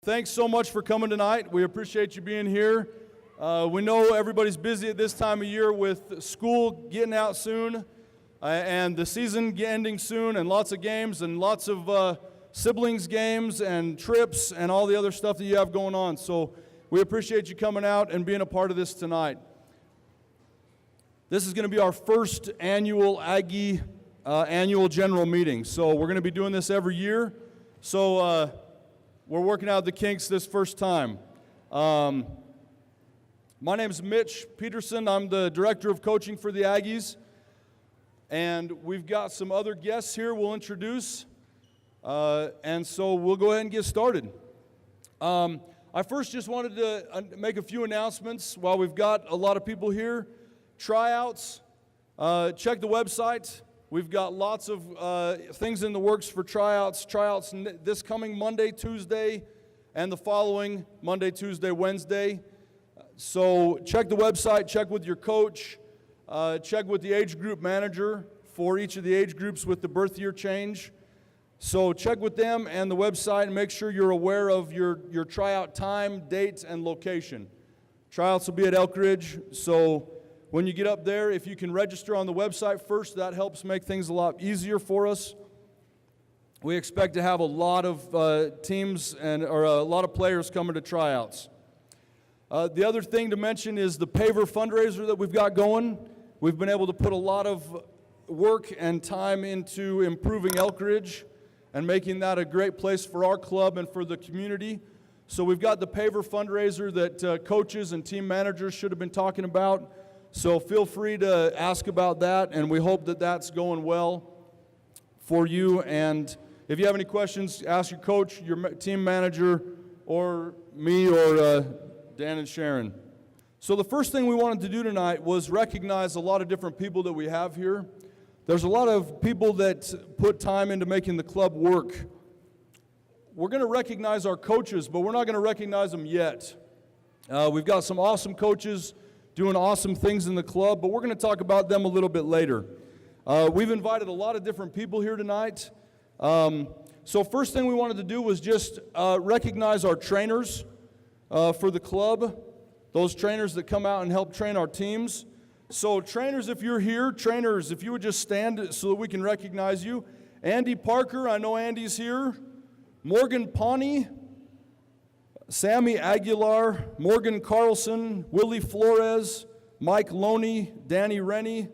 thanks so much for coming tonight. We appreciate you being here. We know everybody's busy at this time of year with school getting out soon and the season ending soon and lots of games and lots of siblings games and trips and all the other stuff that you have going on. So we appreciate you coming out and being a part of this tonight. This is going to be our first annual Aggie annual general meeting. So we're going to be doing this every year. So we're working out the kinks this first time. My name is Mitch Peterson. I'm the Director of Coaching for the Aggies. And we've got some other guests here we'll introduce. And so we'll go ahead and get started. I first just wanted to make a few announcements while we've got a lot of people here. Tryouts, check the website. We've got lots of things in the works for tryouts. Tryouts this coming Monday, Tuesday, and the following Monday, Tuesday, Wednesday. So check the website, check with your coach, check with the age group manager for each of the age groups with the birth year change. So check with them and the website and make sure you're aware of your tryout time, date, and location. Tryouts will be at Elk Ridge, so when you get up there, if you can register on the website first, that helps make things a lot easier for us. We expect to have a lot of teams or a lot of players coming to tryouts. The other thing to mention is the paver fundraiser that we've got going. We've been able to put a lot of work and time into improving Elk Ridge and making that a great place for our club and for the community. So we've got the paver fundraiser that coaches and team managers should have been talking about. So feel free to ask about that, and we hope that that's going well for you. And if you have any questions, ask your coach, your team manager, or me, or Dan and Sharon. So the first thing we wanted to do tonight was recognize a lot of different people that we have here. There's a lot of people that put time into making the club work. We're going to recognize our coaches, but we're not going to recognize them yet. We've got some awesome coaches doing awesome things in the club, but we're going to talk about them a little bit later. We've invited a lot of different people here tonight. So first thing we wanted to do was just recognize our trainers for the club, those trainers that come out and help train our teams. So trainers, if you're here, trainers, if you would just stand so that we can recognize you. Andy Parker, I know Andy's here. Morgan Pawnee, Sammy Aguilar, Morgan Carlson, Willie Flores, Mike Loney, Danny Rennie,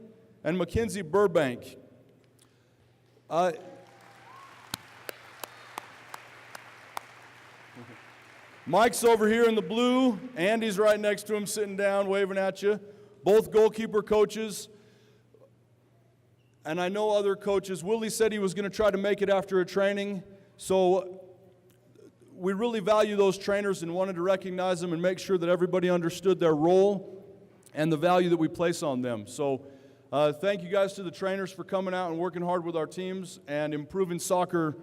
and Mackenzie Burbank. Mike's over here in the blue. Andy's right next to him, sitting down, waving at you. Both goalkeeper coaches. And I know other coaches. Willie said he was going to try to make it after a training. So we really value those trainers and wanted to recognize them and make sure that everybody understood their role and the value that we place on them. So thank you guys to the trainers for coming out and working hard with our teams and improving soccer,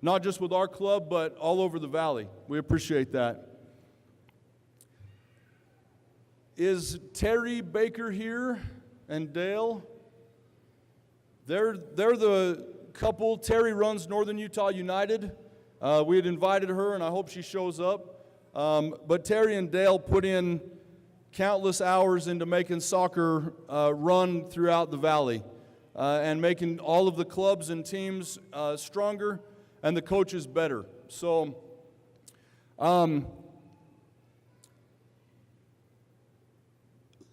not just with our club, but all over the valley. We appreciate that. Is Terry Baker here and Dale? They're the couple. Terry runs Northern Utah United. We had invited her, and I hope she shows up. But Terry and Dale put in countless hours into making soccer run throughout the valley and making all of the clubs and teams stronger and the coaches better. So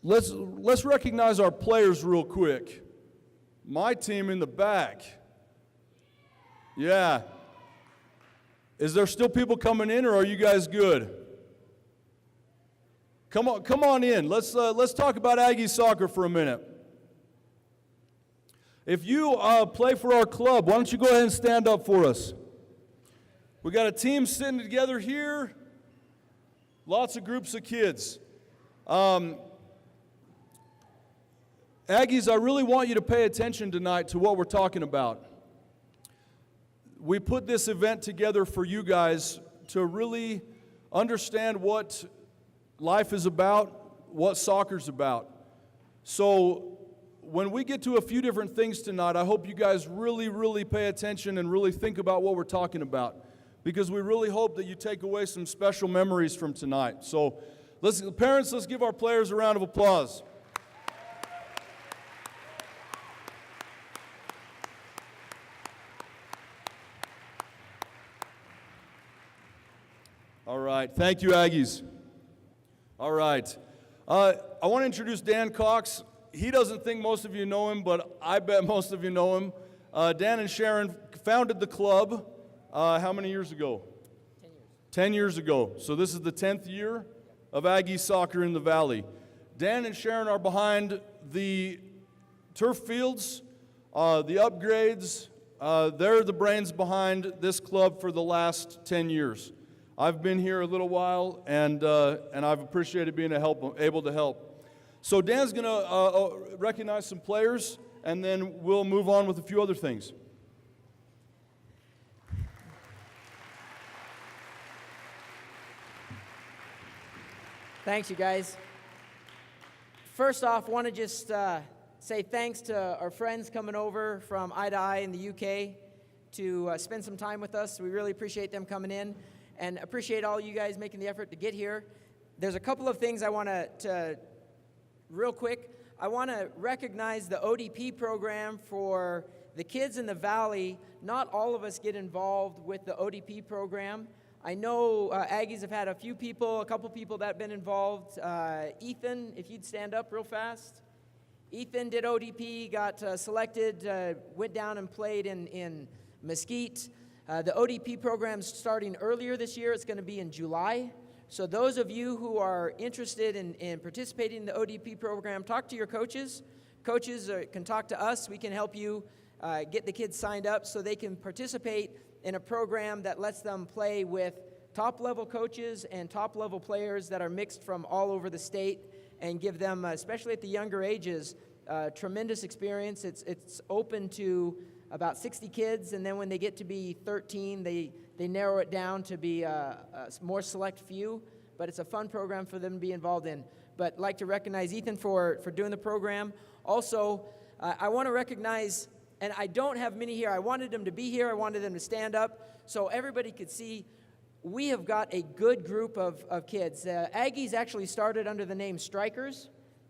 let's recognize our players real quick. My team in the back. Yeah. Is there still people coming in, or are you guys good? Come on in. Let's talk about Aggie soccer for a minute. If you play for our club, why don't you go ahead and stand up for us? We got a team sitting together here. Lots of groups of kids. Aggies, I really want you to pay attention tonight to what we're talking about. We put this event together for you guys to really understand what life is about, what soccer's about. So when we get to a few different things tonight, I hope you guys really, really pay attention and really think about what we're talking about. because we really hope that you take away some special memories from tonight. So, parents, let's give our players a round of applause. All right. Thank you, Aggies. All right. I want to introduce Dan Cox. He doesn't think most of you know him, but I bet most of you know him. Dan and Sharon founded the club how many years ago? 10 years. 10 years ago. So this is the 10th year of Aggie soccer in the Valley. Dan and Sharon are behind the turf fields, the upgrades. They're the brains behind this club for the last 10 years. I've been here a little while, and I've appreciated being able to help. So Dan's going to recognize some players, and then we'll move on with a few other things. Thanks, you guys. First off, want to just say thanks to our friends coming over from Eye to Eye in the UK to spend some time with us. We really appreciate them coming in and appreciate all you guys making the effort to get here. There's a couple of things I want to real quick. I want to recognize the ODP program for the kids in the Valley. Not all of us get involved with the ODP program. I know Aggies have had a couple people that have been involved. Ethan, if you'd stand up real fast. Ethan did ODP, got selected, went down and played in Mesquite. The ODP program's starting earlier this year. It's going to be in July. So those of you who are interested in participating in the ODP program, talk to your coaches. Coaches can talk to us. We can help you get the kids signed up so they can participate in a program that lets them play with top-level coaches and top-level players that are mixed from all over the state and give them, especially at the younger ages, tremendous experience. It's open to about 60 kids, and then when they get to be 13, they narrow it down to be a more select few, but it's a fun program for them to be involved in. But I'd like to recognize Ethan for doing the program. Also, I want to recognize, and I don't have many here, I wanted them to be here, I wanted them to stand up so everybody could see we have got a good group of kids. Aggies actually started under the name Strikers,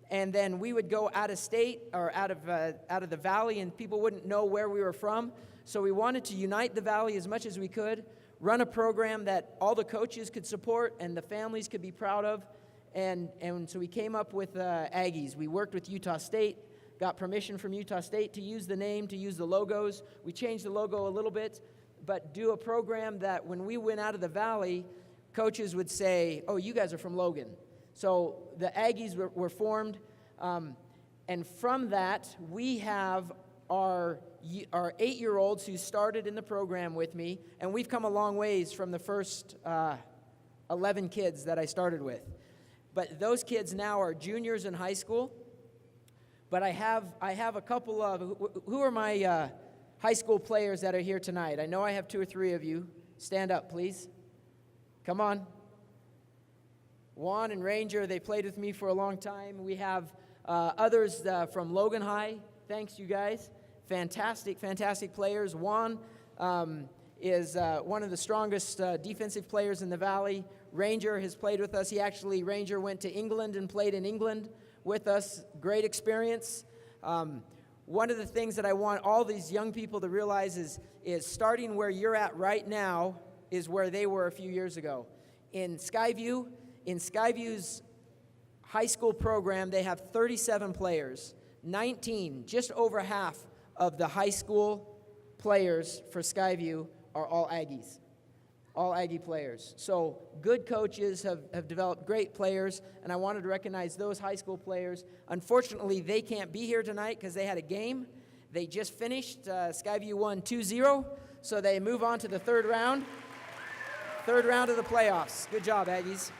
and then we would go out of state or out of the Valley, and people wouldn't know where we were from. So we wanted to unite the Valley as much as we could, run a program that all the coaches could support and the families could be proud of. And so we came up with Aggies. We worked with Utah State, got permission from Utah State to use the name, to use the logos. We changed the logo a little bit, but do a program that when we went out of the Valley, coaches would say, oh, you guys are from Logan. So the Aggies were formed, and from that, we have our 8-year-olds who started in the program with me, and we've come a long ways from the first 11 kids that I started with. But those kids now are juniors in high school. But I have a couple of, who are my high school players that are here tonight? I know I have 2 or 3 of you. Stand up, please. Come on. Juan and Ranger, they played with me for a long time. We have others from Logan High. Thanks, you guys. Fantastic, fantastic players. Juan is one of the strongest defensive players in the Valley. Ranger has played with us. Ranger went to England and played in England with us. Great experience. One of the things that I want all these young people to realize is starting where you're at right now is where they were a few years ago. In Skyview's high school program, they have 37 players. 19, just over half of the high school players for Skyview are all Aggies, all Aggie players. So good coaches have developed great players, and I wanted to recognize those high school players. Unfortunately, they can't be here tonight because they had a game. They just finished. Skyview won 2-0, so they move on to the third round of the playoffs. Good job, Aggies.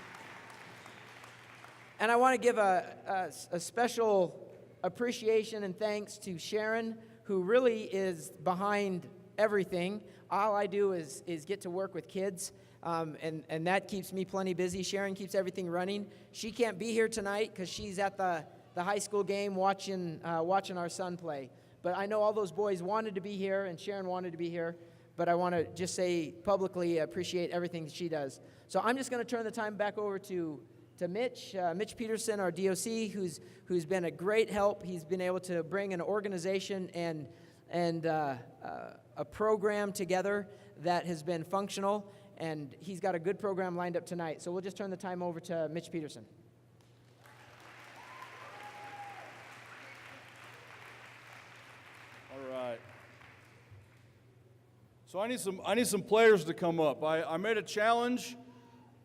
And I want to give a special appreciation and thanks to Sharon, who really is behind everything. All I do is get to work with kids, and that keeps me plenty busy. Sharon keeps everything running. She can't be here tonight because she's at the high school game watching our son play. But I know all those boys wanted to be here, and Sharon wanted to be here. but I want to just say publicly appreciate everything that she does. So I'm just going to turn the time back over to Mitch Peterson, our DOC, who's been a great help. He's been able to bring an organization and a program together that has been functional, and he's got a good program lined up tonight. So we'll just turn the time over to Mitch Peterson. All right. So I need some players to come up. I made a challenge.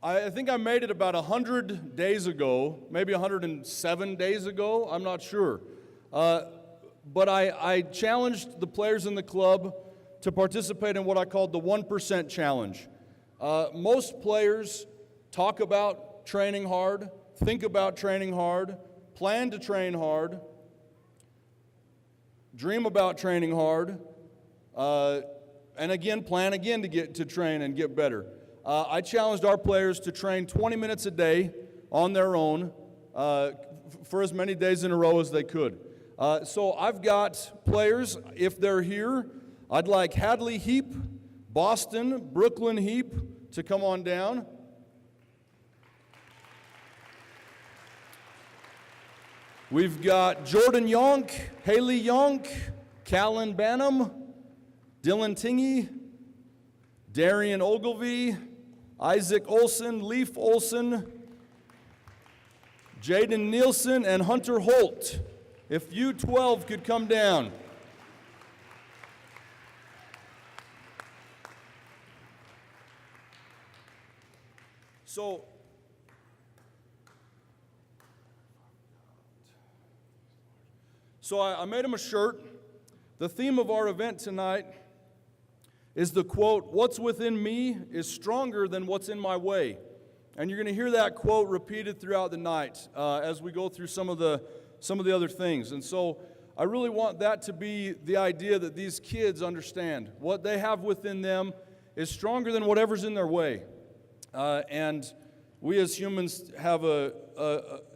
I think I made it about 100 days ago, maybe 107 days ago. I'm not sure. But I challenged the players in the club to participate in what I called the 1% challenge. Most players talk about training hard, think about training hard, plan to train hard, dream about training hard, and again, plan again to get to train and get better. I challenged our players to train 20 minutes a day on their own for as many days in a row as they could. So I've got players, if they're here, I'd like Hadley Heap, Boston, Brooklyn Heap to come on down. We've got Jordan Yonk, Haley Yonk, Callan Banham, Dylan Tingy, Darian Ogilvie, Isaac Olson, Leaf Olson, Jaden Nielsen, and Hunter Holt. If you 12 could come down. So I made him a shirt. The theme of our event tonight is the quote, "What's within me is stronger than what's in my way." And you're going to hear that quote repeated throughout the night as we go through some of the other things. And so I really want that to be the idea that these kids understand. What they have within them is stronger than whatever's in their way. And we as humans have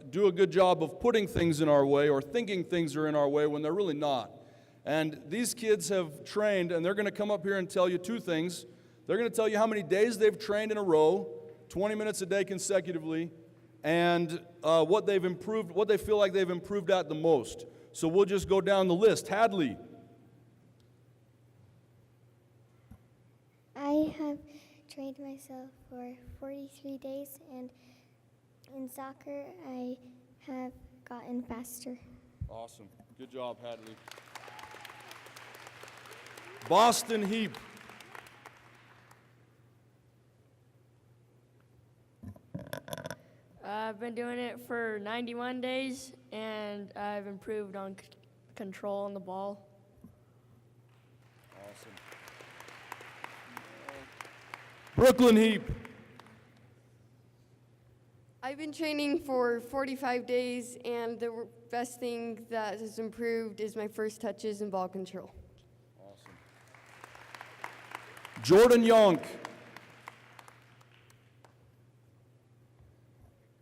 do a good job of putting things in our way or thinking things are in our way when they're really not. And these kids have trained, and they're going to come up here and tell you two things. They're going to tell you how many days they've trained in a row, 20 minutes a day consecutively, and what they've improved, what they feel like they've improved at the most. So we'll just go down the list. Hadley. I have trained myself for 43 days, and in soccer, I have gotten faster. Awesome. Good job, Hadley. Boston Heap. I've been doing it for 91 days, and I've improved on control on the ball. Awesome. Brooklyn Heap. I've been training for 45 days, and the best thing that has improved is my first touches and ball control. Awesome. Jordan Yonk.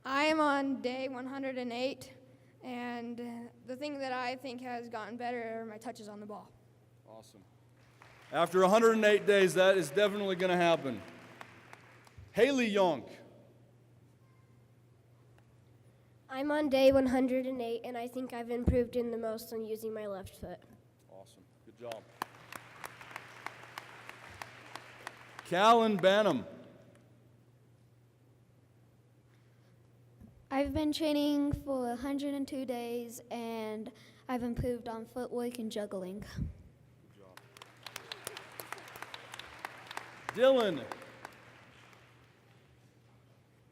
I am on day 108, and the thing that I think has gotten better are my touches on the ball. Awesome. After 108 days, that is definitely going to happen. Haley Yonk. I'm on day 108, and I think I've improved in the most on using my left foot. Awesome. Good job. Callan Banham. I've been training for 102 days, and I've improved on footwork and juggling. Good job. Dylan.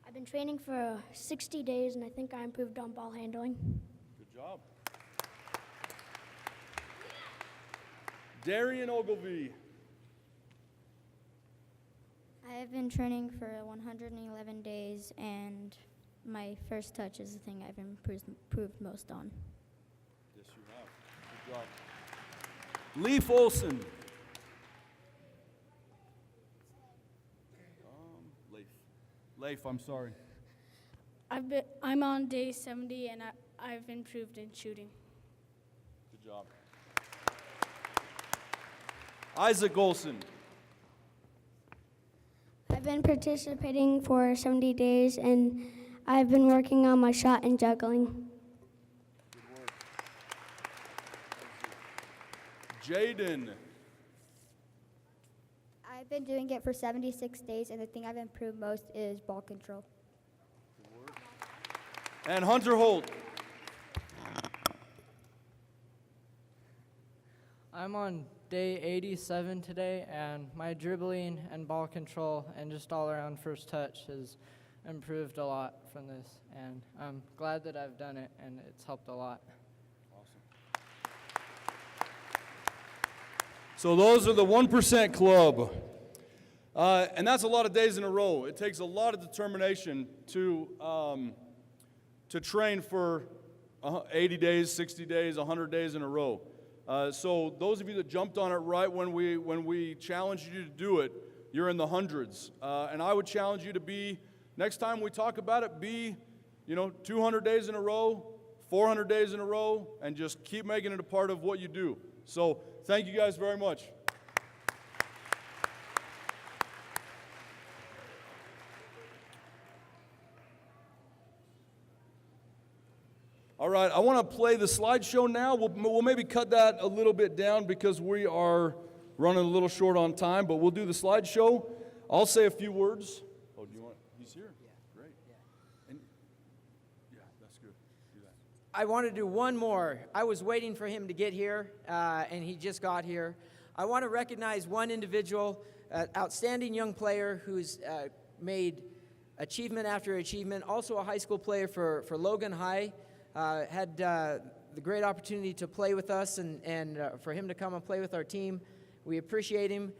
I've been training for 60 days, and I think I improved on ball handling. Good job. Darian Ogilvie. I have been training for 111 days, and my first touch is the thing I've improved most on. Yes, you have. Good job. Leaf Olson. Leif, I'm sorry. I'm on day 70, and I've improved in shooting. Good job. Isaac Olson. I've been participating for 70 days, and I've been working on my shot and juggling. Jaden. I've been doing it for 76 days, and the thing I've improved most is ball control. And Hunter Holt. I'm on day 87 today, and my dribbling and ball control and just all around first touch has improved a lot from this, and I'm glad that I've done it, and it's helped a lot. So those are the 1% Club. And that's a lot of days in a row. It takes a lot of determination to train for 80 days, 60 days, 100 days in a row. So those of you that jumped on it right when we challenged you to do it, you're in the hundreds. And I would challenge you to be, next time we talk about it, be 200 days in a row, 400 days in a row, and just keep making it a part of what you do. So thank you guys very much. All right, I want to play the slideshow now. We'll maybe cut that a little bit down because we are running a little short on time, but we'll do the slideshow. I'll say a few words. Oh, do you want? He's here? Yeah. Great. Yeah. And yeah, that's good. Do that. I want to do one more. I was waiting for him to get here, and he just got here. I want to recognize one individual, outstanding young player who's made achievement after achievement, also a high school player for Logan High. Had the great opportunity to play with us and for him to come and play with our team. We appreciate him.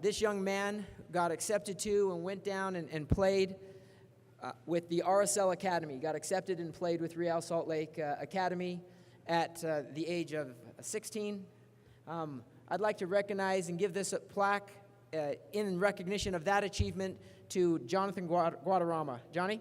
This young man got accepted to and went down and played with the RSL Academy. Got accepted and played with Real Salt Lake Academy at the age of 16. I'd like to recognize and give this a plaque in recognition of that achievement to Jonathan Guadarrama. Johnny?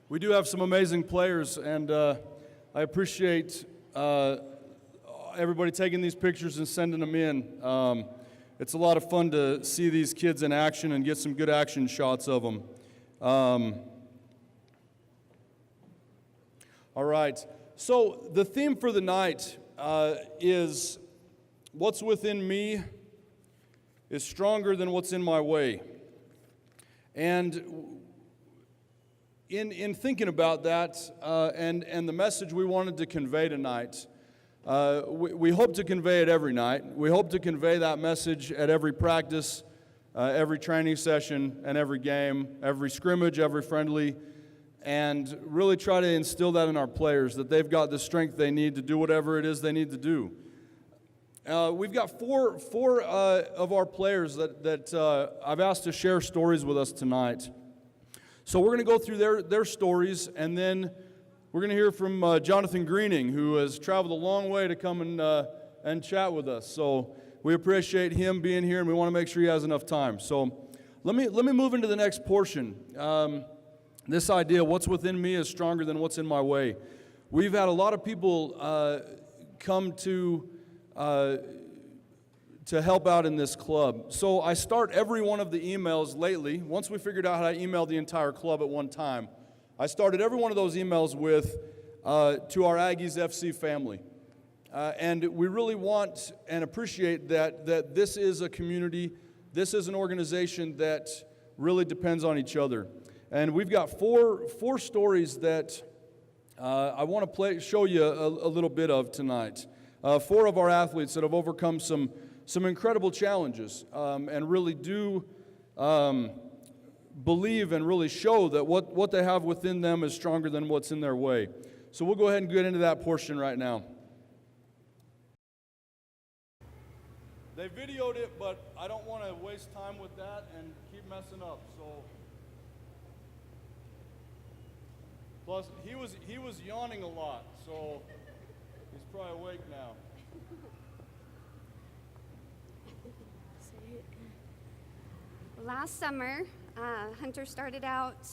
We do have some amazing players, and I appreciate everybody taking these pictures and sending them in. It's a lot of fun to see these kids in action and get some good action shots of them. All right, so the theme for the night is what's within me is stronger than what's in my way. And in thinking about that and the message we wanted to convey tonight, we hope to convey it every night. We hope to convey that message at every practice, every training session, and every game, every scrimmage, every friendly, and really try to instill that in our players, that they've got the strength they need to do whatever it is they need to do. We've got four of our players that I've asked to share stories with us tonight. So we're going to go through their stories, and then we're going to hear from Jonathan Greening, who has traveled a long way to come and chat with us. So we appreciate him being here, and we want to make sure he has enough time. So let me move into the next portion. This idea, what's within me is stronger than what's in my way. We've had a lot of people come to help out in this club. So I start every one of the emails lately. Once we figured out how to email the entire club at one time, I started every one of those emails with to our Aggies FC family. And we really want and appreciate that this is a community, this is an organization that really depends on each other. And we've got four stories that I want to show you a little bit of tonight. Four of our athletes that have overcome some incredible challenges and really do believe and really show that what they have within them is stronger than what's in their way. So we'll go ahead and get into that portion right now. They videoed it, but I don't want to waste time with that and keep messing up. So, plus he was yawning a lot, so he's probably awake now. Last summer, Hunter started out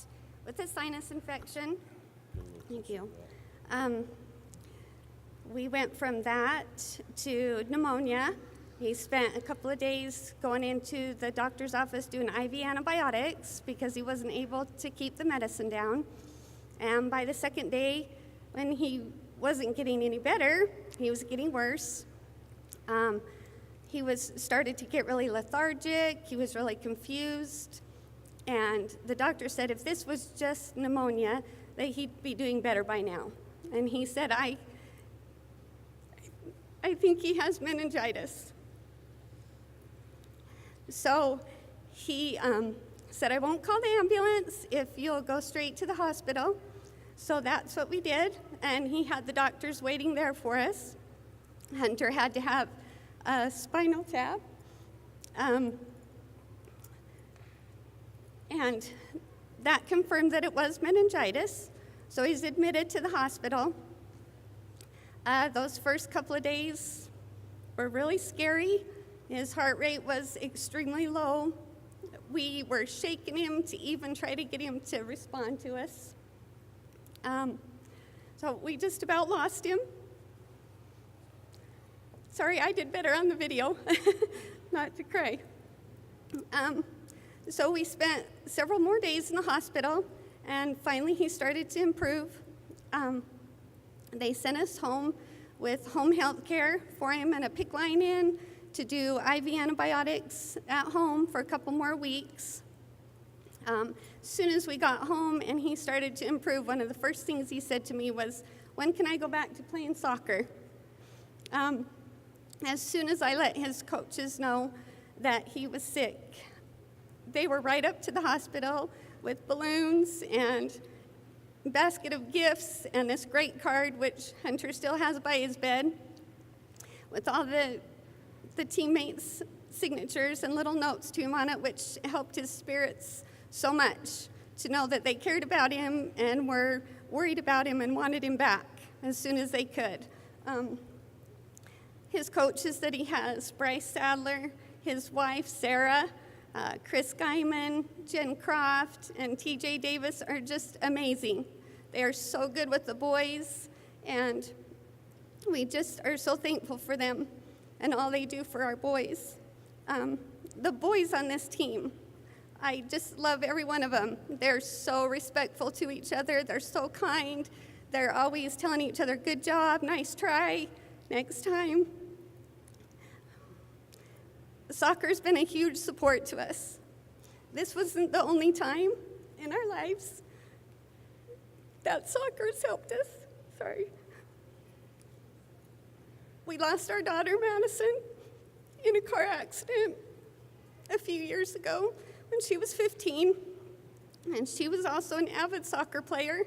with a sinus infection. Thank you. We went from that to pneumonia. He spent a couple of days going into the doctor's office doing IV antibiotics because he wasn't able to keep the medicine down. And by the second day, when he wasn't getting any better, he was getting worse. He started to get really lethargic. He was really confused. And the doctor said if this was just pneumonia, that he'd be doing better by now. And he said, I think he has meningitis. So he said, I won't call the ambulance if you'll go straight to the hospital. So that's what we did, and he had the doctors waiting there for us. Hunter had to have a spinal tap. And that confirmed that it was meningitis, so he's admitted to the hospital. Those first couple of days were really scary. His heart rate was extremely low. We were shaking him to even try to get him to respond to us. So we just about lost him. Sorry, I did better on the video, not to cry. So we spent several more days in the hospital, and finally he started to improve. They sent us home with home health care for him and a PICC line in to do IV antibiotics at home for a couple more weeks. As soon as we got home and he started to improve, one of the first things he said to me was, when can I go back to playing soccer? As soon as I let his coaches know that he was sick, they were right up to the hospital with balloons and a basket of gifts and this great card, which Hunter still has by his bed, with all the teammates' signatures and little notes to him on it, which helped his spirits so much to know that they cared about him and were worried about him and wanted him back as soon as they could. His coaches that he has, Bryce Sadler, his wife, Sarah, Chris Guyman, Jen Croft, and TJ Davis are just amazing. They are so good with the boys, and we just are so thankful for them and all they do for our boys. The boys on this team, I just love every one of them. They're so respectful to each other. They're so kind. They're always telling each other, good job, nice try, next time. Soccer's been a huge support to us. This wasn't the only time in our lives that soccer's helped us. Sorry. We lost our daughter, Madison, in a car accident a few years ago when she was 15, and she was also an avid soccer player.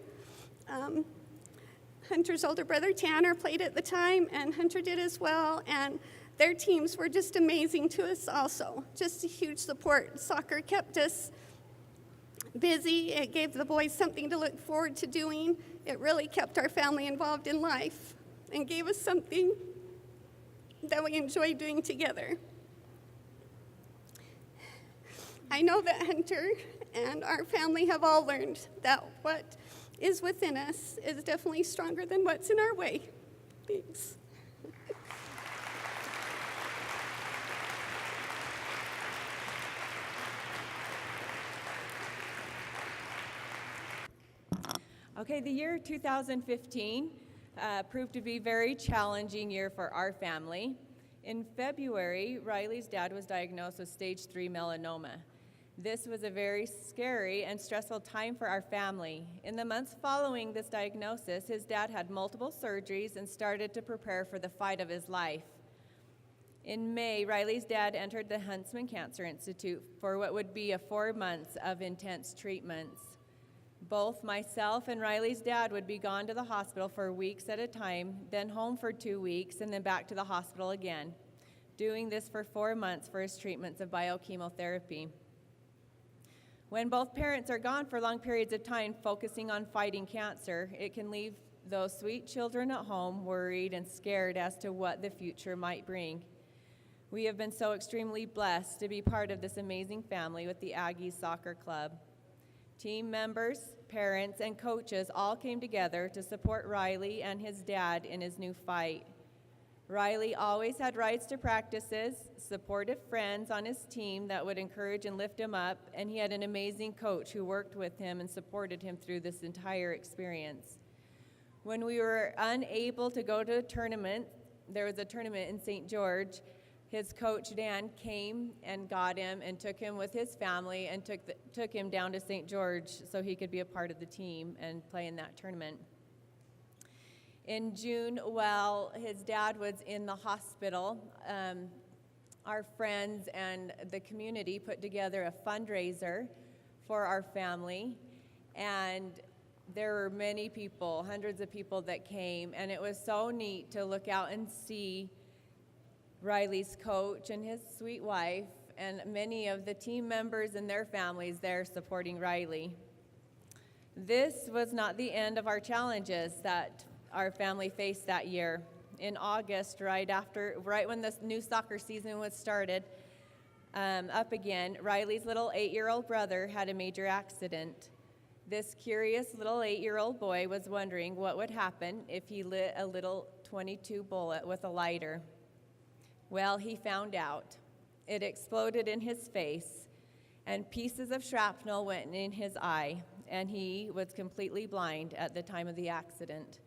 Hunter's older brother, Tanner, played at the time, and Hunter did as well, and their teams were just amazing to us also, just a huge support. Soccer kept us busy. It gave the boys something to look forward to doing. It really kept our family involved in life and gave us something that we enjoyed doing together. I know that Hunter and our family have all learned that what is within us is definitely stronger than what's in our way. Thanks. Okay, the year 2015 proved to be a very challenging year for our family. In February, Riley's dad was diagnosed with stage 3 melanoma. This was a very scary and stressful time for our family. In the months following this diagnosis, his dad had multiple surgeries and started to prepare for the fight of his life. In May, Riley's dad entered the Huntsman Cancer Institute for what would be 4 months of intense treatments. Both myself and Riley's dad would be gone to the hospital for weeks at a time, then home for 2 weeks, and then back to the hospital again, doing this for 4 months for his treatments of biochemotherapy. When both parents are gone for long periods of time focusing on fighting cancer, it can leave those sweet children at home worried and scared as to what the future might bring. We have been so extremely blessed to be part of this amazing family with the Aggies Soccer Club. Team members, parents, and coaches all came together to support Riley and his dad in his new fight. Riley always had rides to practices, supportive friends on his team that would encourage and lift him up, and he had an amazing coach who worked with him and supported him through this entire experience. When we were unable to go to a tournament, there was a tournament in St. George, his coach Dan came and got him and took him with his family and took him down to St. George so he could be a part of the team and play in that tournament. In June, while his dad was in the hospital, our friends and the community put together a fundraiser for our family, and there were many people, hundreds of people that came, and it was so neat to look out and see Riley's coach and his sweet wife and many of the team members and their families there supporting Riley. This was not the end of our challenges that our family faced that year. In August, right when the new soccer season was started up again, Riley's little 8-year-old brother had a major accident. This curious little 8-year-old boy was wondering what would happen if he lit a little .22 bullet with a lighter. Well, he found out. It exploded in his face, and pieces of shrapnel went in his eye, and he was completely blind at the time of the accident.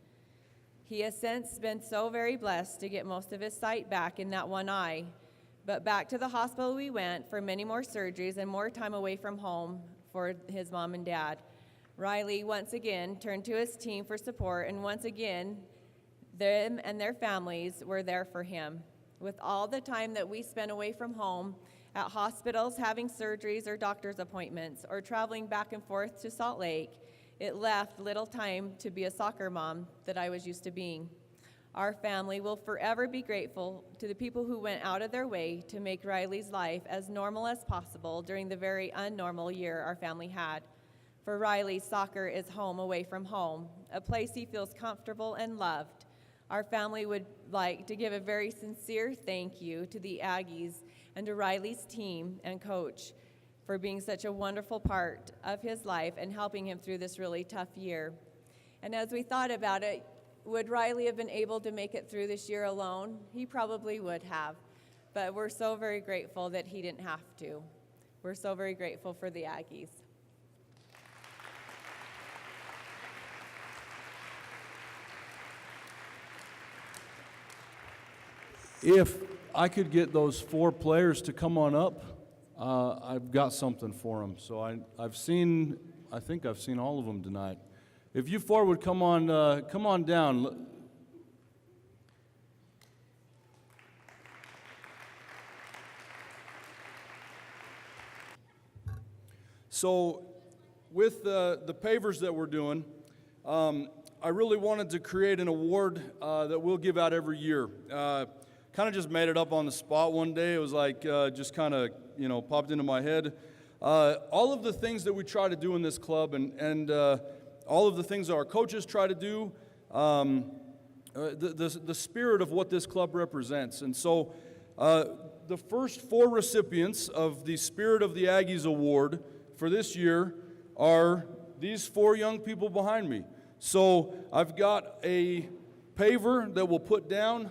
He has since been so very blessed to get most of his sight back in that one eye, but back to the hospital we went for many more surgeries and more time away from home for his mom and dad. Riley once again turned to his team for support, and once again, them and their families were there for him. With all the time that we spent away from home, at hospitals having surgeries or doctor's appointments, or traveling back and forth to Salt Lake, it left little time to be a soccer mom that I was used to being. Our family will forever be grateful to the people who went out of their way to make Riley's life as normal as possible during the very unnormal year our family had. For Riley, soccer is home away from home, a place he feels comfortable and loved. Our family would like to give a very sincere thank you to the Aggies and to Riley's team and coach for being such a wonderful part of his life and helping him through this really tough year. And as we thought about it, would Riley have been able to make it through this year alone? He probably would have, but we're so very grateful that he didn't have to. We're so very grateful for the Aggies. If I could get those 4 players to come on up, I've got something for them. So I think I've seen all of them tonight. If you 4 would come on down. So with the pavers that we're doing, I really wanted to create an award that we'll give out every year. Kind of just made it up on the spot one day. It was like just kind of, popped into my head. All of the things that we try to do in this club and all of the things that our coaches try to do, the spirit of what this club represents. And so the first 4 recipients of the Spirit of the Aggies Award for this year are these 4 young people behind me. So I've got a paver that we'll put down.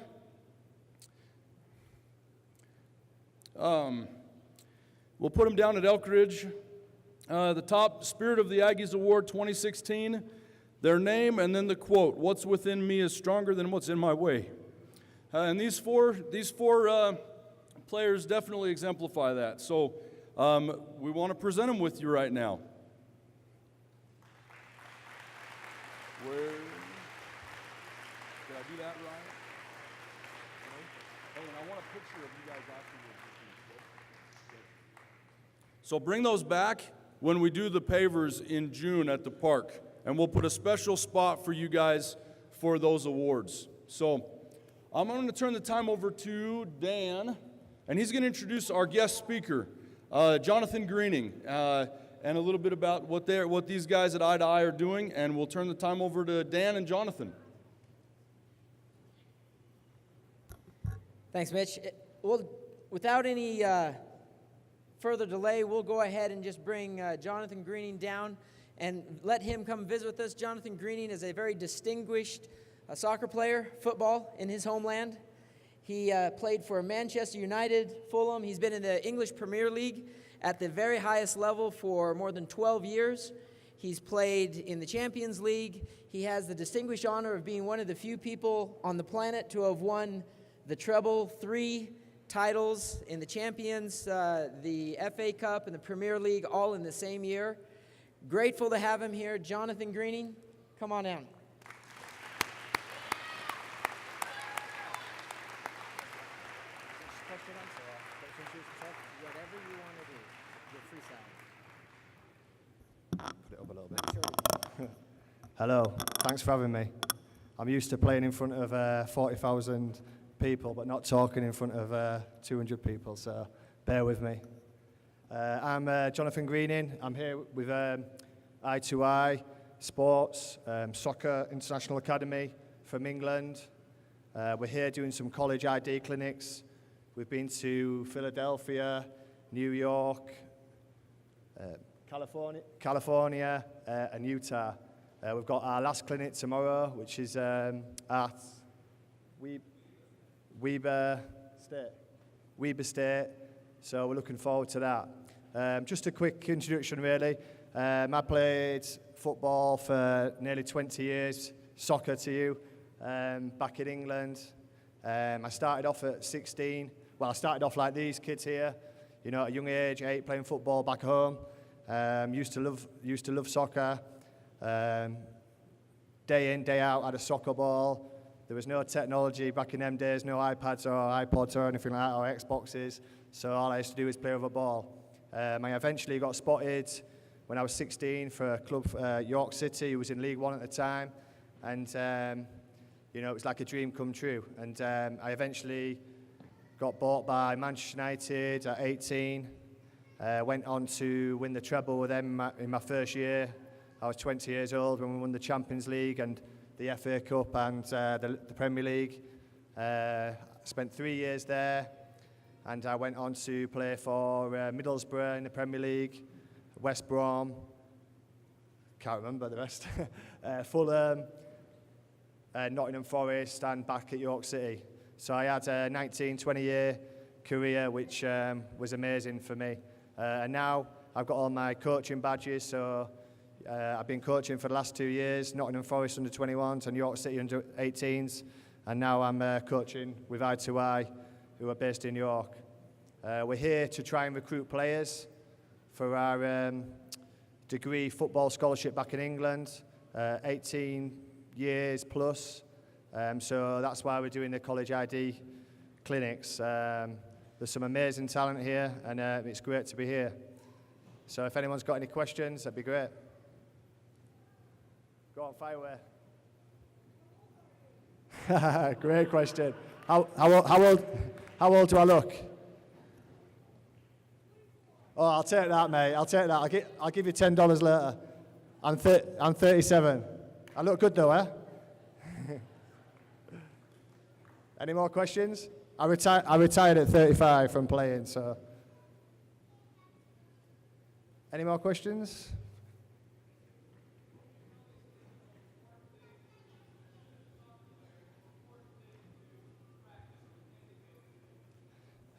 We'll put them down at Elk Ridge. The top Spirit of the Aggies Award 2016, their name, and then the quote, "What's within me is stronger than what's in my way." And these four players definitely exemplify that. So we want to present them with you right now. Did I do that right? Okay. Oh, and I want a picture of you guys afterwards. So bring those back when we do the pavers in June at the park, and we'll put a special spot for you guys for those awards. So I'm going to turn the time over to Dan, and he's going to introduce our guest speaker, Jonathan Greening, and a little bit about what these guys at Eye to Eye are doing, and we'll turn the time over to Dan and Jonathan. Thanks, Mitch. We without any further delay, we'll go ahead and just bring Jonathan Greening down and let him come visit with us. Jonathan Greening is a very distinguished soccer player, football, in his homeland. He played for Manchester United, Fulham. He's been in the English Premier League at the very highest level for more than 12 years. He's played in the Champions League. He has the distinguished honor of being one of the few people on the planet to have won the treble, 3 titles in the Champions, the FA Cup, and the Premier League, all in the same year. Grateful to have him here. Jonathan Greening, come on down. Hello, thanks for having me. I'm used to playing in front of 40,000 people, but not talking in front of 200 people, so bear with me. I'm Jonathan Greening. I'm here with I2I Sports, Soccer International Academy from England. We're here doing some college ID clinics. We've been to Philadelphia, New York, California, and Utah. We've got our last clinic tomorrow, which is at Weber State, so we're looking forward to that. Just a quick introduction, really. I played football for nearly 20 years, soccer to you, back in England. I started off at 16. Well, I started off like these kids here, you know, at a young age, 8, playing football back home. Used to love soccer. Day in, day out, had a soccer ball. There was no technology back in them days, no iPads or iPods or anything like that, or Xboxes. So all I used to do was play with a ball. I eventually got spotted when I was 16 for a club, York City, who was in League One at the time. And, you know, it was like a dream come true. And I eventually got bought by Manchester United at 18. Went on to win the treble with them in my first year. I was 20 years old when we won the Champions League and the FA Cup and the Premier League. Spent 3 years there, and I went on to play for Middlesbrough in the Premier League, West Brom, can't remember the rest, Fulham, Nottingham Forest, and back at York City. So I had a 19, 20-year career, which was amazing for me. And now I've got all my coaching badges, so I've been coaching for the last 2 years, Nottingham Forest under 21s and York City under 18s, and now I'm coaching with I2I, who are based in York. We're here to try and recruit players for our degree football scholarship back in England, 18 years plus, so that's why we're doing the college ID clinics. There's some amazing talent here, and it's great to be here. So if anyone's got any questions, that'd be great. Go on, fire away. Great question. How old do I look? Oh, I'll take that, mate. I'll take that. I'll give you $10 later. I'm 37. I look good though, eh? Any more questions? I retired at 35 from playing, so. Any more questions?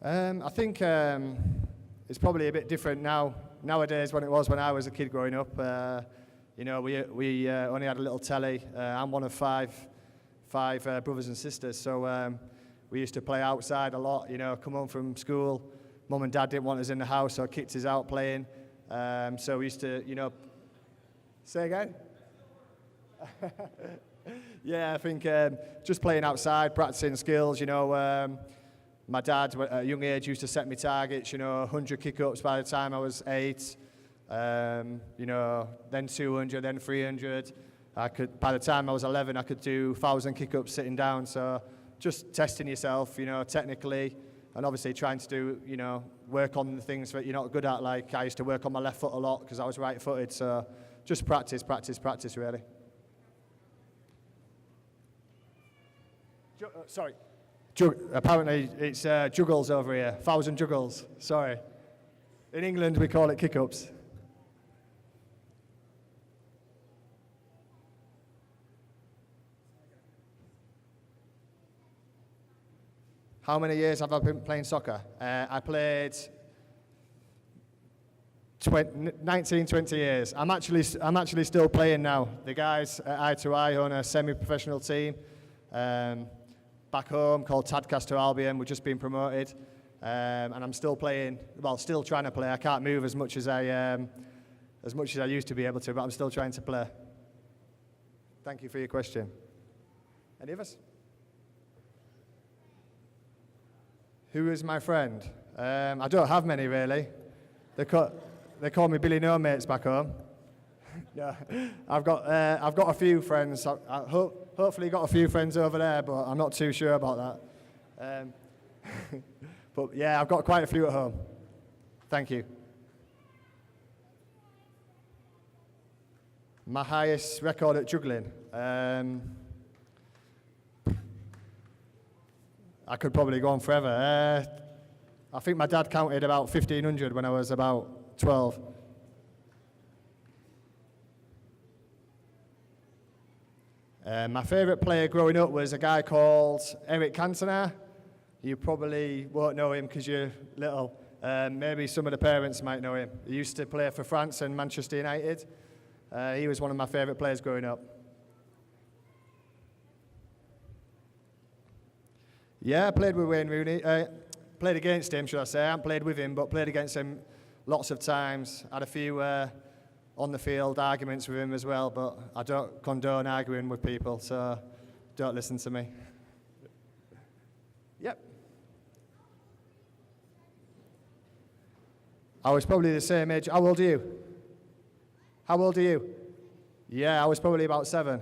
I think it's probably a bit different nowadays when it was when I was a kid growing up. You know, we only had a little telly. I'm one of five brothers and sisters, so we used to play outside a lot. You know, come home from school, Mum and Dad didn't want us in the house, so kicked us out playing. So we used to, you know, say again? Yeah, I think just playing outside, practicing skills, you know. My dad, at a young age, used to set me targets, you know, 100 kick-ups by the time I was 8, you know, then 200, then 300. By the time I was 11, I could do 1,000 kick-ups sitting down, so just testing yourself, you know, technically, and obviously trying to do, you know, work on the things that you're not good at. Like, I used to work on my left foot a lot because I was right-footed, so just practice, really. Sorry. Apparently it's juggles over here, 1,000 juggles, sorry. In England we call it kick-ups. How many years have I been playing soccer? I played 19, 20 years. I'm actually still playing now. The guys at Eye to Eye own a semi-professional team back home called Tadcaster Albion. We've just been promoted, and I'm still playing. Well, still trying to play. I can't move as much as I used to be able to, but I'm still trying to play. Thank you for your question. Any of us? Who is my friend? I don't have many really. They call me Billy No Mates back home. No, I've got a few friends. Hopefully got a few friends over there, but I'm not too sure about that. But yeah, I've got quite a few at home. Thank you. My highest record at juggling. I could probably go on forever. I think my dad counted about 1,500 when I was about 12. My favourite player growing up was a guy called Eric Cantona. You probably won't know him because you're little. Maybe some of the parents might know him. He used to play for France and Manchester United. He was one of my favourite players growing up. Yeah, I played with Wayne Rooney. Played against him, should I say. I haven't played with him, but played against him lots of times. Had a few on-the-field arguments with him as well, but I don't condone arguing with people, so don't listen to me. Yep. I was probably the same age. How old are you? How old are you? Yeah, I was probably about 7.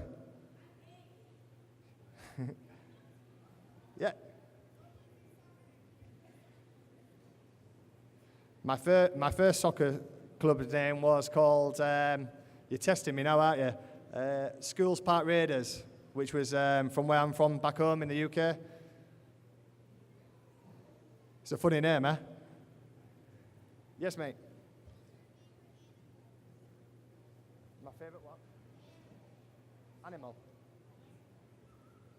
Yeah. My first soccer club name was called, you're testing me now, aren't you? Schools Park Raiders, which was from where I'm from, back home in the UK. It's a funny name, eh? Yes, mate. My favourite what?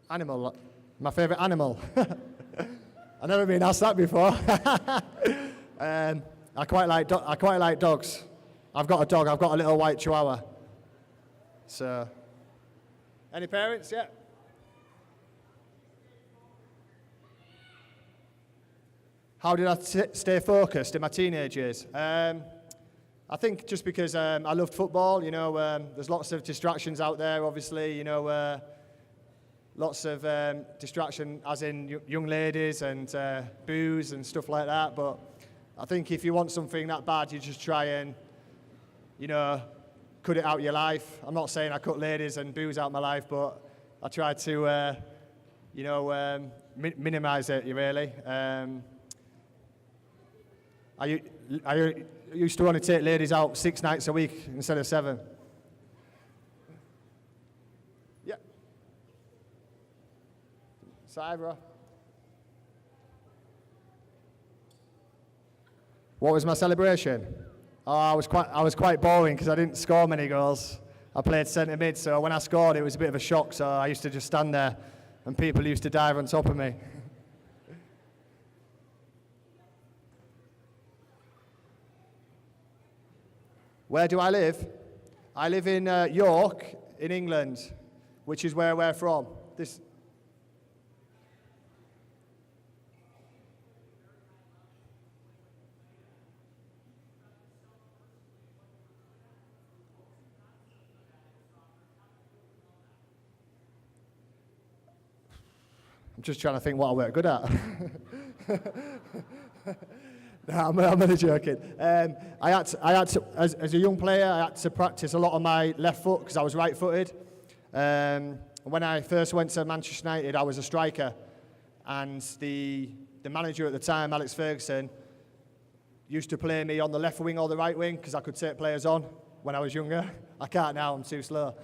Animal. My favourite animal. I've never been asked that before. I quite like dogs. I've got a dog. I've got a little white chihuahua. So, any parents? Yeah. How did I stay focused in my teenage years? I think just because I loved football. You know, there's lots of distractions out there. Obviously, you know, lots of distraction, as in young ladies and booze and stuff like that. But I think if you want something that bad, you just try and, you know, cut it out of your life. I'm not saying I cut ladies and booze out of my life, but I try to, you know, minimise it, really. I used to only take ladies out 6 nights a week instead of 7. Yeah. Cybra. What was my celebration? Oh, I was quite boring because I didn't score many goals. I played centre mid, so when I scored, it was a bit of a shock. So I used to just stand there, and people used to dive on top of me. Where do I live? I live in York, in England, which is where we're from. I'm just trying to think what I work good at. No, I'm only joking. I had to, as a young player, I had to practice a lot on my left foot because I was right-footed. When I first went to Manchester United, I was a striker, and the manager at the time, Alex Ferguson, used to play me on the left wing or the right wing because I could take players on when I was younger. I can't now; I'm too slow.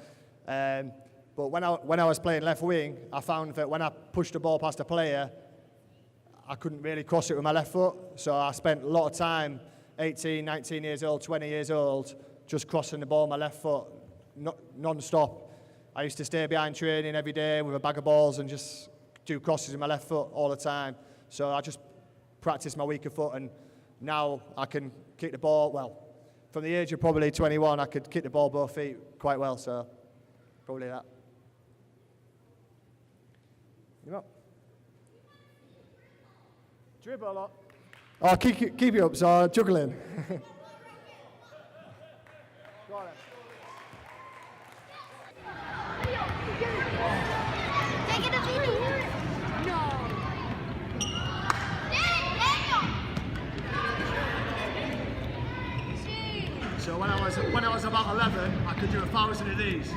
But when I was playing left wing, I found that when I pushed the ball past a player, I couldn't really cross it with my left foot, so I spent a lot of time, 18, 19 years old, 20 years old, just crossing the ball with my left foot, non-stop. I used to stay behind training every day with a bag of balls and just do crosses with my left foot all the time. So I just practiced my weaker foot, and now I can kick the ball, well, from the age of probably 21, I could kick the ball both feet quite well, so probably that. You up? Dribble a lot. Oh, keep it up, so juggling. Go on then. So when I was about 11, I could do 1,000 of these.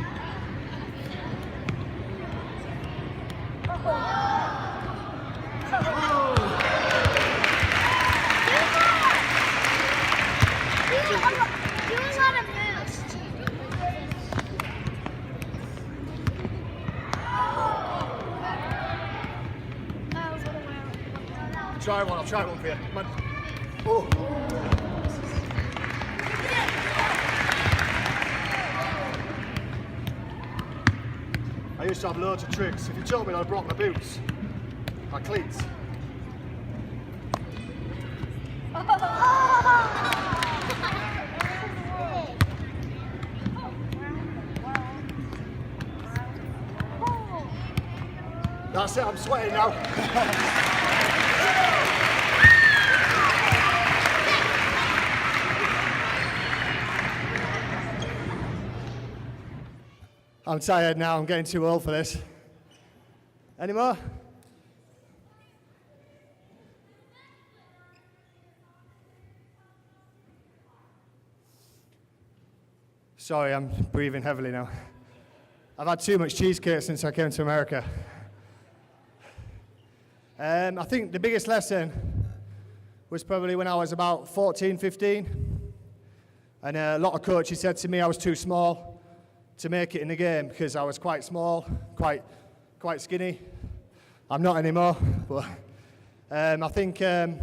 I'll try one for you. Oh. I used to have loads of tricks. If you told me I'd brought my boots, my cleats. That's it, I'm sweating now. I'm tired now, I'm getting too old for this. Any more? Sorry, I'm breathing heavily now. I've had too much cheesecake since I came to America. I think the biggest lesson was probably when I was about 14, 15. And a lot of coaches said to me I was too small to make it in the game because I was quite small, quite skinny. I'm not anymore, but I think I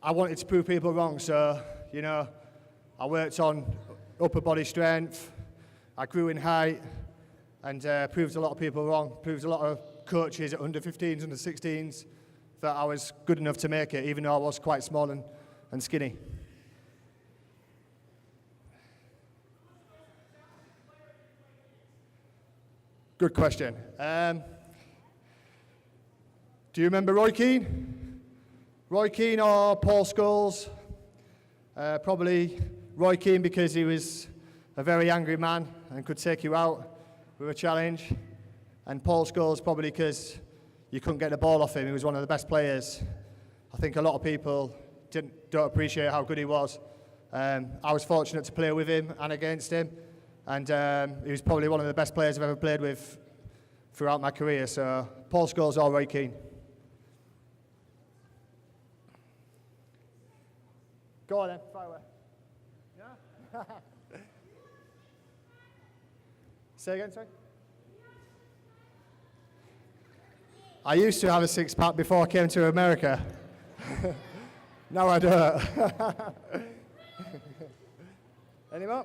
wanted to prove people wrong, so, you know, I worked on upper body strength, I grew in height, and proved a lot of people wrong, proved a lot of coaches at under 15s, under 16s, that I was good enough to make it, even though I was quite small and skinny. Good question. Do you remember Roy Keane? Roy Keane or Paul Scholes? Probably Roy Keane because he was a very angry man and could take you out with a challenge. And Paul Scholes probably because you couldn't get the ball off him. He was one of the best players. I think a lot of people don't appreciate how good he was. I was fortunate to play with him and against him. And he was probably one of the best players I've ever played with throughout my career. So Paul Scholes or Roy Keane. Go on then, fire away. Yeah? Say again, sorry? I used to have a six-pack before I came to America. Now I don't. Any more?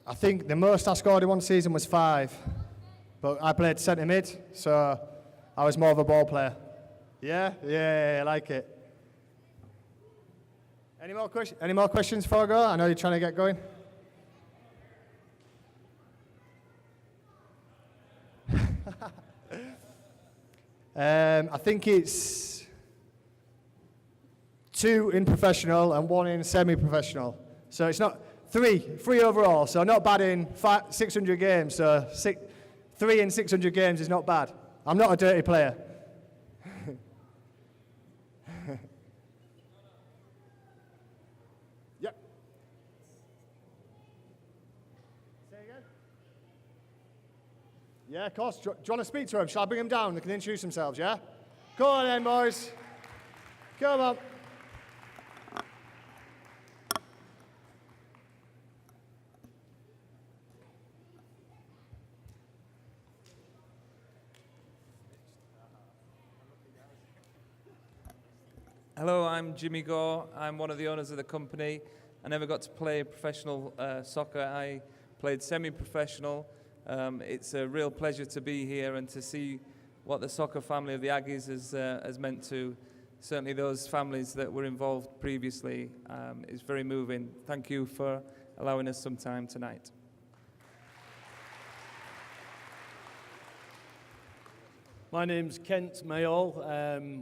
I think the most I scored in one season was 5, but I played centre mid, so I was more of a ball player. Yeah, I like it. Any more questions before I go? I know you're trying to get going. I think it's 2 in professional and 1 in semi-professional. So it's not 3 overall. So not bad in 600 games. So 3 in 600 games is not bad. I'm not a dirty player. Yep. Say again? Yeah, of course. Do you want to speak to him? Shall I bring him down? They can introduce themselves, yeah? Go on then, boys. Come on. Hello, I'm Jimmy Gore. I'm one of the owners of the company. I never got to play professional soccer. I played semi-professional. It's a real pleasure to be here and to see what the soccer family of the Aggies has meant to certainly those families that were involved previously. Is very moving. Thank you for allowing us some time tonight. My name's Kent Mayall.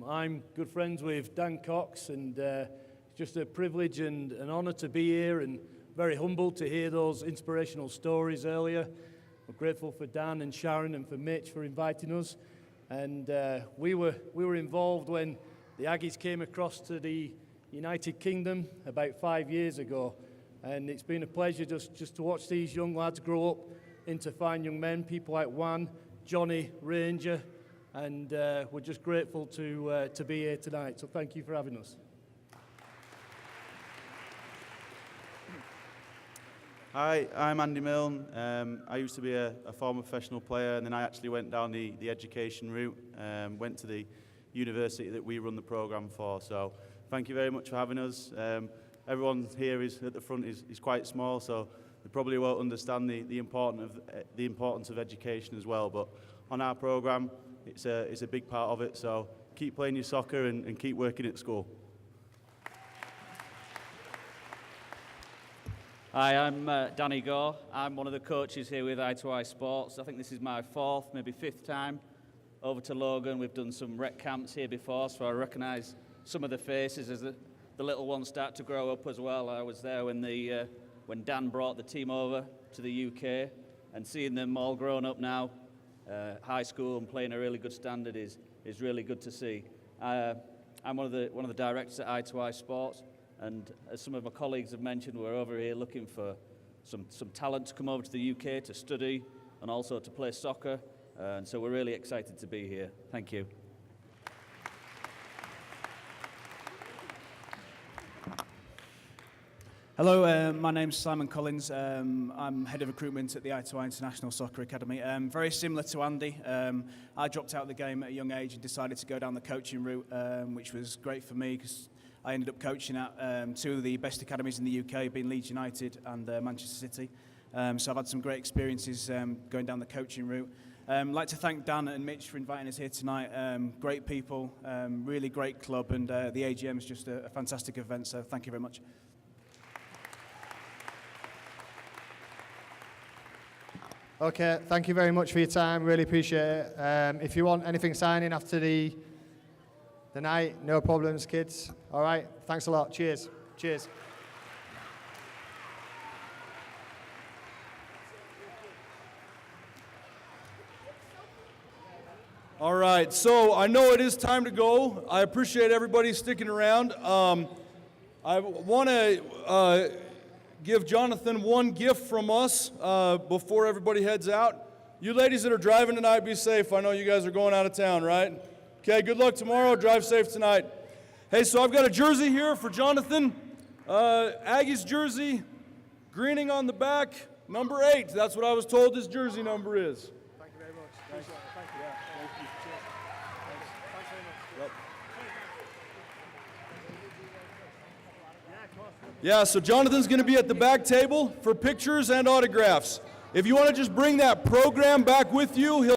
I'm good friends with Dan Cox, and it's just a privilege and an honour to be here, and very humbled to hear those inspirational stories earlier. We're grateful for Dan and Sharon and for Mitch for inviting us. And we were involved when the Aggies came across to the United Kingdom about 5 years ago. And it's been a pleasure just to watch these young lads grow up into fine young men, people like Juan, Johnny, Ranger. And we're just grateful to be here tonight. So thank you for having us. Hi, I'm Andy Milne. I used to be a former professional player, and then I actually went down the education route, went to the university that we run the programme for. So thank you very much for having us. Everyone here at the front is quite small, so they probably won't understand the importance of education as well. But on our programme, it's a big part of it, so keep playing your soccer and keep working at school. Hi, I'm Danny Gore. I'm one of the coaches here with I2I Sports. I think this is my fourth, maybe fifth time over to Logan. We've done some rec camps here before, so I recognise some of the faces as the little ones start to grow up as well. I was there when Dan brought the team over to the UK, and seeing them all grown up now, high school, and playing a really good standard is really good to see. I'm one of the directors at I2I Sports, and as some of my colleagues have mentioned, we're over here looking for some talent to come over to the UK to study and also to play soccer, and so we're really excited to be here. Thank you. Hello, my name's Simon Collins. I'm head of recruitment at the I2I International Soccer Academy. Very similar to Andy, I dropped out of the game at a young age and decided to go down the coaching route, which was great for me because I ended up coaching at two of the best academies in the UK, being Leeds United and Manchester City. So I've had some great experiences going down the coaching route. I'd like to thank Dan and Mitch for inviting us here tonight. Great people, really great club, and the AGM is just a fantastic event, so thank you very much. Okay, thank you very much for your time. Really appreciate it. If you want anything signing after the night, no problems, kids. All right, thanks a lot. Cheers. Cheers. All right, so I know it is time to go. I appreciate everybody sticking around. I want to give Jonathan one gift from us before everybody heads out. You ladies that are driving tonight, be safe. I know you guys are going out of town, right? Okay, good luck tomorrow. Drive safe tonight. Hey, so I've got a jersey here for Jonathan. Aggies jersey, greening on the back, number 8. That's what I was told his jersey number is. Thank you very much. Thank you. Thank you. Thank you. Cheers. Thanks very much. Yep. Yeah, so Jonathan's going to be at the back table for pictures and autographs. If you want to just bring that program back with you, he'll